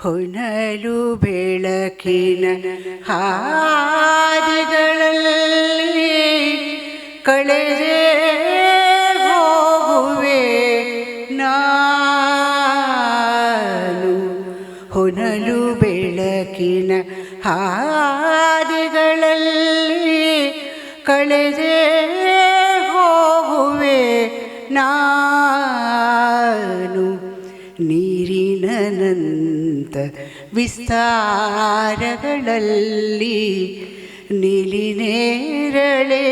ಹೊನಲು ಬೆಳಕಿನ ಹಾದಿಗಳಲ್ಲಿ ಕಳೆದೆ ಹೋಗುವೆ ನಾನು. ಹೊನಲು ಬೆಳಕಿನ ಹಾದಿಗಳಲ್ಲಿ ಕಳೆದೆ ಹೋಗುವೆ ನಾನು. ನೀರಿನಂತ ವಿಸ್ತಾರಗಳಲ್ಲಿ ನೀಲಿನೇರಳೆ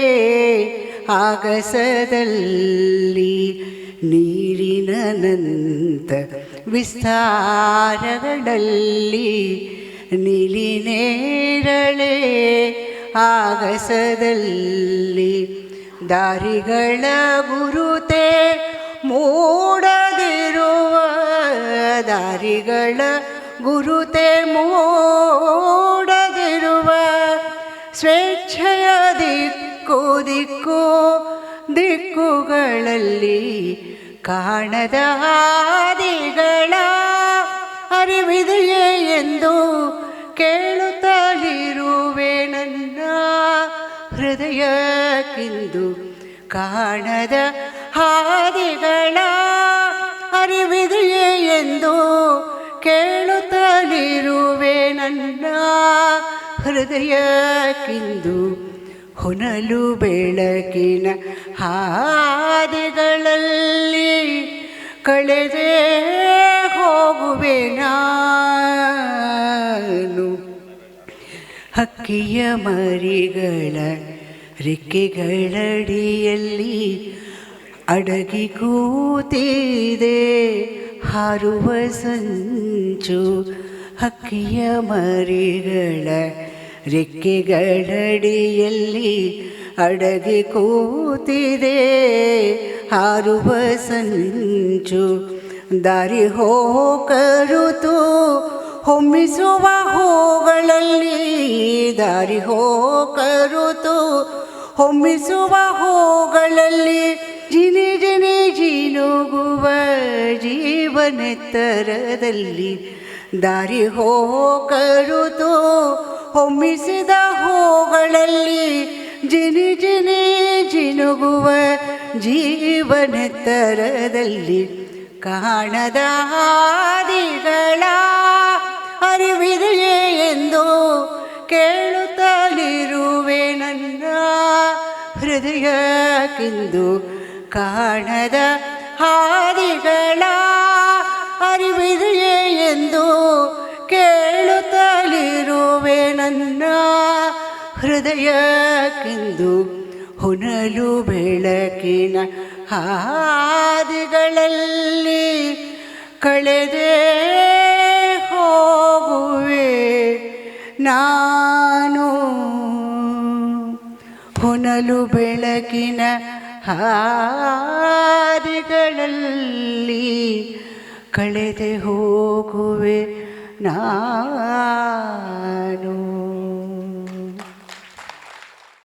ಆಗಸದಲ್ಲಿ. ನೀರಿನಂತ ವಿಸ್ತಾರಗಳಲ್ಲಿ ನೀಲಿನೇರಳೆ ಆಗಸದಲ್ಲಿ. ದಾರಿಗಳ ಗುರುತೆ ಮೂಡದಿರುವ, ದಾರಿಗಳ ಗುರುತೆ ಮೂಡದಿರುವ ಸ್ವೇಚ್ಛೆಯ ದಿಕ್ಕು ದಿಕ್ಕು ದಿಕ್ಕುಗಳಲ್ಲಿ ಕಾಣದ ಹಾದಿಗಳ ಅರಿವಿದೆಯೇ ಎಂದು ಕೇಳುತ್ತಲಿರುವೆ ನನ್ನ ಹೃದಯಕ್ಕಿಂದು. ಕಾಣದ ಹಾದಿಗಳ ಅರಿವಿದೆಯೇ ಎಂದು ಕೇಳುತ್ತಲಿರುವೆ ನನ್ನ ಹೃದಯಕ್ಕಿಂದು. ಹೊನಲು ಬೆಳಕಿನ ಹಾದಿಗಳಲ್ಲಿ ಕಳೆದೇ ಹೋಗುವೆ ನಾನು. ಹಕ್ಕಿಯ ಮರಿಗಳ ರೆಕ್ಕೆಗಳಡಿಯಲ್ಲಿ ಅಡಗಿ ಕೂತಿದೆ ಹಾರುವ ಸಂಚು. ಹಕ್ಕಿಯ ಮರಿಗಳ ರೆಕ್ಕೆಗಳಡಿಯಲ್ಲಿ ಅಡಗಿ ಕೂತಿದೆ ಹಾರುವ ಸಂಚು. ದಾರಿ ಹೋಕರುತು ಹೊಮ್ಮಿಸುವ ಹೂಗಳಲ್ಲಿ, ದಾರಿ ಹೋಕರುತು ಹೊಮ್ಮಿಸುವ ಹೂಗಳಲ್ಲಿ ಜಿನಿ ಜಿನಿ ಜಿನುಗುವ ಜೀವನೆತ್ತರದಲ್ಲಿ. ದಾರಿ ಹೋಕರುತು ಹೊಮ್ಮಿಸಿದ ಹೂಗಳಲ್ಲಿ ಜಿನಿ ಜಿನಿ ಜಿನುಗುವ ಜೀವನೆತ್ತರದಲ್ಲಿ ಕಾಣದ ಹಾದಿಗಳ ಅರಿವಿದೆಯೇ ಎಂದು ಕೇಳುತ್ತಲಿರುವೆ ನನ್ನ ಹೃದಯಕ್ಕಿಂದು. ಕಾಣದ ಹಾದಿಗಳ ಅರಿವಿದೆಯೇ ಎಂದು ಕೇಳುತ್ತಲಿರುವೆ ನನ್ನ ಹೃದಯಕ್ಕಿಂದು. ಹೊನಲು ಬೆಳಕಿನ ಹಾದಿಗಳಲ್ಲಿ ಕಳೆದೇ ಹೋಗುವೆ ನಾನು. ಹೊನಲು ಬೆಳಕಿನ ಹಾದಿಗಳಲ್ಲಿ ಕಳೆದೆ ಹೋಗುವೆ ನಾನು.